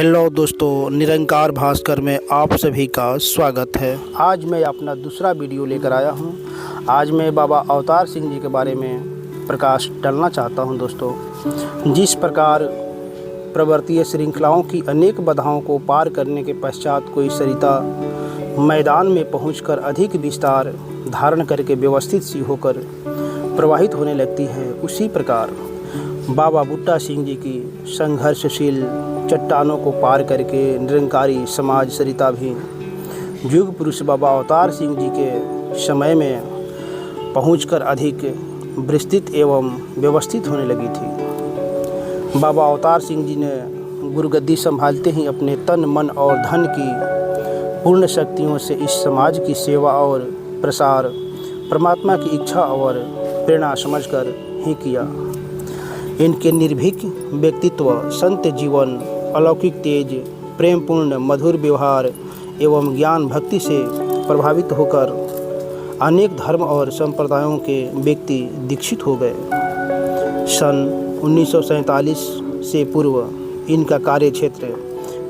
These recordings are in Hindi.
हेलो दोस्तों, निरंकार भास्कर में आप सभी का स्वागत है। आज मैं अपना दूसरा वीडियो लेकर आया हूं। आज मैं बाबा अवतार सिंह जी के बारे में प्रकाश डालना चाहता हूं। दोस्तों, जिस प्रकार प्रवर्तीय श्रृंखलाओं की अनेक बाधाओं को पार करने के पश्चात कोई सरिता मैदान में पहुंचकर अधिक विस्तार धारण करके व्यवस्थित सी होकर प्रवाहित होने लगती है, उसी प्रकार बाबा बुट्टा सिंह जी की संघर्षशील चट्टानों को पार करके निरंकारी समाज सरिता भी युग पुरुष बाबा अवतार सिंह जी के समय में पहुंचकर अधिक विस्तृत एवं व्यवस्थित होने लगी थी। बाबा अवतार सिंह जी ने गुरुगद्दी संभालते ही अपने तन, मन और धन की पूर्ण शक्तियों से इस समाज की सेवा और प्रसार परमात्मा की इच्छा और प्रेरणा समझकर ही किया। इनके निर्भीक व्यक्तित्व, संत जीवन, अलौकिक तेज, प्रेमपूर्ण मधुर व्यवहार एवं ज्ञान भक्ति से प्रभावित होकर अनेक धर्म और संप्रदायों के व्यक्ति दीक्षित हो गए। सन 1947 से पूर्व इनका कार्य क्षेत्र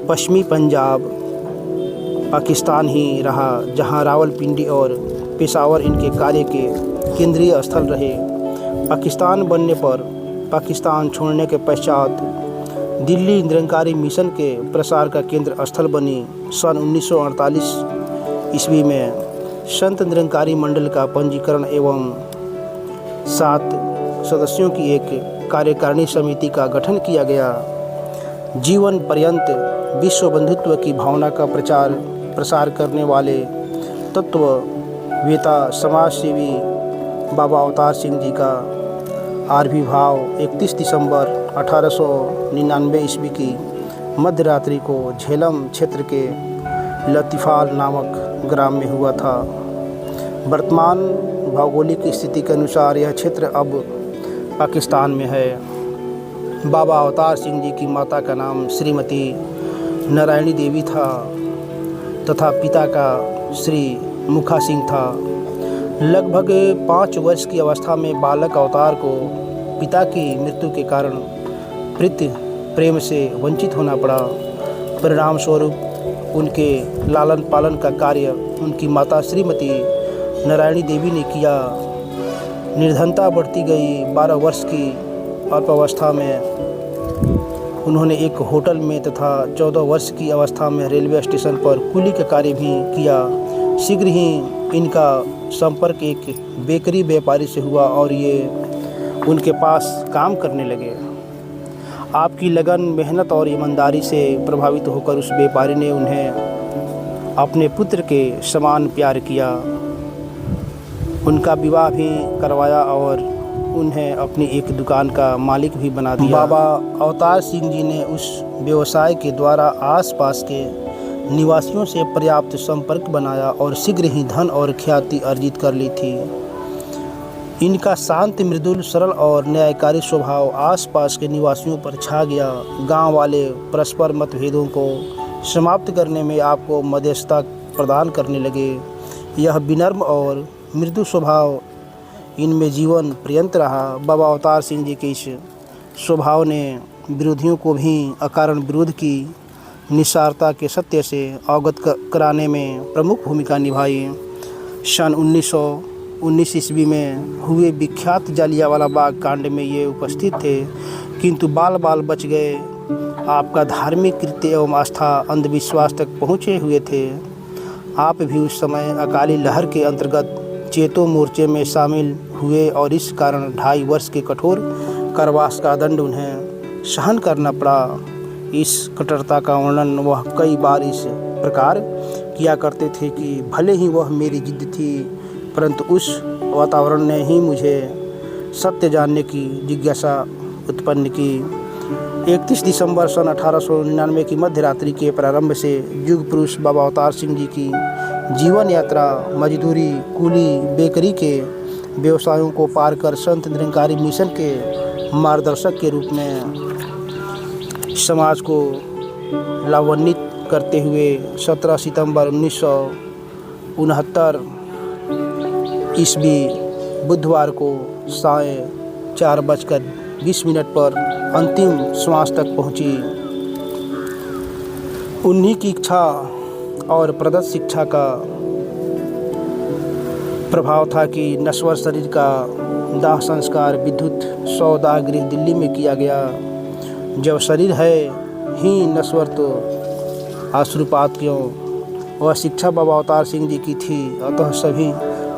पश्चिमी पंजाब पाकिस्तान ही रहा, जहां रावलपिंडी और पेशावर इनके कार्य के केंद्रीय स्थल रहे। पाकिस्तान बनने पर पाकिस्तान छोड़ने के पश्चात दिल्ली निरंकारी मिशन के प्रसार का केंद्र स्थल बनी। सन 1948 ईस्वी में संत निरंकारी मंडल का पंजीकरण एवं 7 सदस्यों की एक कार्यकारिणी समिति का गठन किया गया। जीवन पर्यंत विश्व बंधुत्व की भावना का प्रचार प्रसार करने वाले तत्ववेता समाजसेवी बाबा अवतार सिंह जी का आविर्भाव 31 दिसंबर 1899 ईस्वी की मध्यरात्रि को झेलम क्षेत्र के लतीफाल नामक ग्राम में हुआ था। वर्तमान भौगोलिक स्थिति के अनुसार यह क्षेत्र अब पाकिस्तान में है। बाबा अवतार सिंह जी की माता का नाम श्रीमती नारायणी देवी था तथा पिता का श्री मुखा सिंह था। लगभग 5 वर्ष की अवस्था में बालक अवतार को पिता की मृत्यु के कारण प्रीति प्रेम से वंचित होना पड़ा। परिणाम स्वरूप उनके लालन पालन का कार्य उनकी माता श्रीमती नारायणी देवी ने किया। निर्धनता बढ़ती गई। 12 वर्ष की अल्पावस्था में उन्होंने एक होटल में तथा 14 वर्ष की अवस्था में रेलवे स्टेशन पर कुली का कार्य भी किया। शीघ्र ही इनका संपर्क एक बेकरी व्यापारी से हुआ और ये उनके पास काम करने लगे। आपकी लगन, मेहनत और ईमानदारी से प्रभावित होकर उस व्यापारी ने उन्हें अपने पुत्र के समान प्यार किया। उनका विवाह भी करवाया और उन्हें अपनी एक दुकान का मालिक भी बना दिया। बाबा अवतार सिंह जी ने उस व्यवसाय के द्वारा आसपास के निवासियों से पर्याप्त संपर्क बनाया और शीघ्र ही धन और ख्याति अर्जित कर ली थी। इनका शांत, मृदुल, सरल और न्यायकारी स्वभाव आसपास के निवासियों पर छा गया। गांव वाले परस्पर मतभेदों को समाप्त करने में आपको मध्यस्थता प्रदान करने लगे। यह विनम्र और मृदु स्वभाव इनमें जीवन पर्यंत रहा। बाबा अवतार सिंह जी के इस स्वभाव ने विरोधियों को भी अकारण विरोध की निस्सारता के सत्य से अवगत कराने में प्रमुख भूमिका निभाई। सन 1919 ईस्वी में हुए विख्यात जालियांवाला बाग कांड में ये उपस्थित थे, किंतु बाल बाल बच गए। आपका धार्मिक कृत्य एवं आस्था अंधविश्वास तक पहुँचे हुए थे। आप भी उस समय अकाली लहर के अंतर्गत चेतो मोर्चे में शामिल हुए और इस कारण 2.5 वर्ष के कठोर कारावास का दंड उन्हें सहन करना पड़ा। इस कट्टरता का वर्णन वह कई बार इस प्रकार किया करते थे कि भले ही वह मेरी जिद थी, परंतु उस वातावरण ने ही मुझे सत्य जानने की जिज्ञासा उत्पन्न की। 31 दिसंबर सन 1899 की मध्यरात्रि के प्रारंभ से युग पुरुष बाबा अवतार सिंह जी की जीवन यात्रा मजदूरी, कुली, बेकरी के व्यवसायों को पार कर संत निरंकारी मिशन के मार्गदर्शक के रूप में समाज को लाभान्वित करते हुए 17 सितंबर 1969 ईस्वी बुधवार को साय 4:20 पर अंतिम श्वास तक पहुंची। उन्हीं की इच्छा और प्रदत्त शिक्षा का प्रभाव था कि नश्वर शरीर का दाह संस्कार विद्युत सौदाह गृह दिल्ली में किया गया। जब शरीर है ही नश्वर तो आश्रुपात क्यों। वह शिक्षा बाबा अवतार सिंह जी की थी। अतः सभी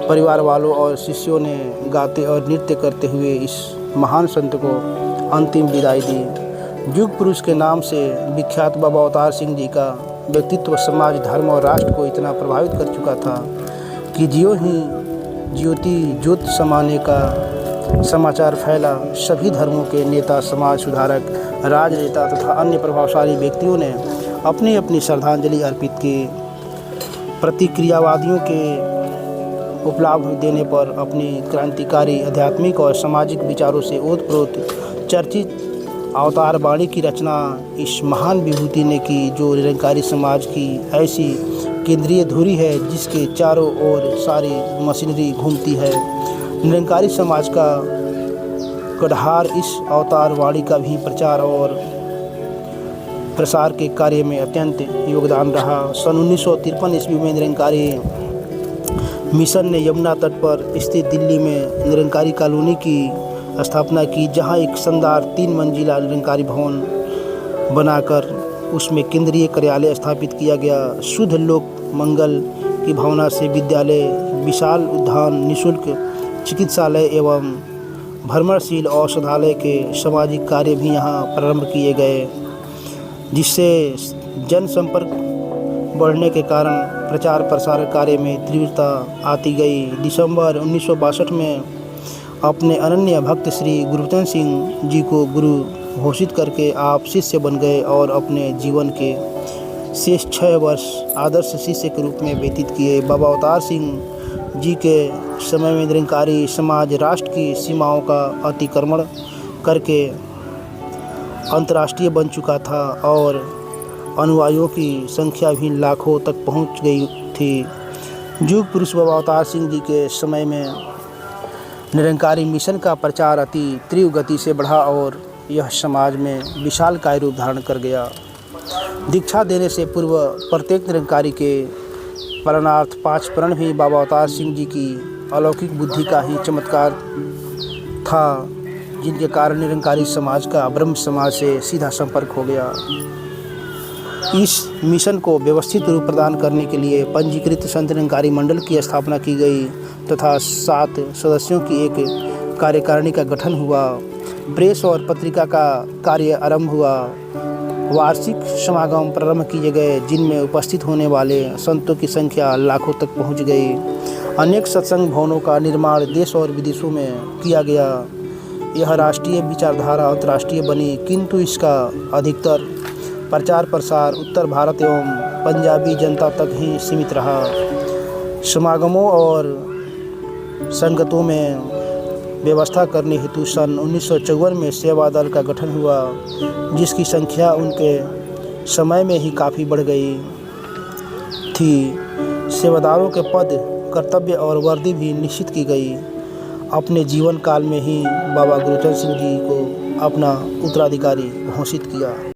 परिवार वालों और शिष्यों ने गाते और नृत्य करते हुए इस महान संत को अंतिम विदाई दी। युग पुरुष के नाम से विख्यात बाबा अवतार सिंह जी का व्यक्तित्व समाज, धर्म और राष्ट्र को इतना प्रभावित कर चुका था कि ज्यों ही ज्योति ज्योत समाने का समाचार फैला, सभी धर्मों के नेता, समाज सुधारक, राजनेता तथा अन्य प्रभावशाली व्यक्तियों ने अपनी अपनी श्रद्धांजलि अर्पित की। प्रतिक्रियावादियों के उपलाभ देने पर अपनी क्रांतिकारी आध्यात्मिक और सामाजिक विचारों से ओतप्रोत चर्चित अवतार वाणी की रचना इस महान विभूति ने की, जो निरंकारी समाज की ऐसी केंद्रीय धुरी है जिसके चारों ओर सारी मशीनरी घूमती है। निरंकारी समाज का कड़हार इस अवतार वाणी का भी प्रचार और प्रसार के कार्य में अत्यंत योगदान रहा। सन 1953 ईस्वी में निरंकारी मिशन ने यमुना तट पर स्थित दिल्ली में निरंकारी कॉलोनी की स्थापना की, जहां एक शानदार 3 मंजिला निरंकारी भवन बनाकर उसमें केंद्रीय कार्यालय स्थापित किया गया। शुद्ध लोक मंगल की भावना से विद्यालय, विशाल उद्यान, निःशुल्क चिकित्सालय एवं भ्रमणशील औषधालय के सामाजिक कार्य भी यहाँ प्रारंभ किए गए, जिससे जनसंपर्क बढ़ने के कारण प्रचार प्रसार कार्य में तीव्रता आती गई। दिसंबर 1962 में अपने अनन्य भक्त श्री गुरबचन सिंह जी को गुरु घोषित करके आप शिष्य बन गए और अपने जीवन के शेष 6 वर्ष आदर्श शिष्य के रूप में व्यतीत किए। बाबा अवतार सिंह जी के समय में निरंकारी समाज राष्ट्र की सीमाओं का अतिक्रमण करके अंतर्राष्ट्रीय बन चुका था और अनुयायियों की संख्या भी लाखों तक पहुंच गई थी। युग पुरुष बाबा अवतार सिंह जी के समय में निरंकारी मिशन का प्रचार अति तीव्र गति से बढ़ा और यह समाज में विशालकाय रूप धारण कर गया। दीक्षा देने से पूर्व प्रत्येक निरंकारी के पालनार्थ 5 प्रण भी बाबा अवतार सिंह जी की अलौकिक बुद्धि का ही चमत्कार था, जिनके कारण निरंकारी समाज का ब्रह्म समाज से सीधा संपर्क हो गया। इस मिशन को व्यवस्थित रूप प्रदान करने के लिए पंजीकृत संत निरंकारी मंडल की स्थापना की गई तथा 7 सदस्यों की एक कार्यकारिणी का गठन हुआ। प्रेस और पत्रिका का कार्य आरंभ हुआ। वार्षिक समागम प्रारंभ किए गए, जिनमें उपस्थित होने वाले संतों की संख्या लाखों तक पहुंच गई। अनेक सत्संग भवनों का निर्माण देश और विदेशों में किया गया। यह राष्ट्रीय विचारधारा अंतर्राष्ट्रीय बनी, किंतु इसका अधिकतर प्रचार प्रसार उत्तर भारत एवं पंजाबी जनता तक ही सीमित रहा। समागमों और संगतों में व्यवस्था करने हेतु सन 1954 में सेवा दल का गठन हुआ, जिसकी संख्या उनके समय में ही काफ़ी बढ़ गई थी। सेवादारों के पद, कर्तव्य और वर्दी भी निश्चित की गई। अपने जीवन काल में ही बाबा गुरबचन सिंह जी को अपना उत्तराधिकारी घोषित किया।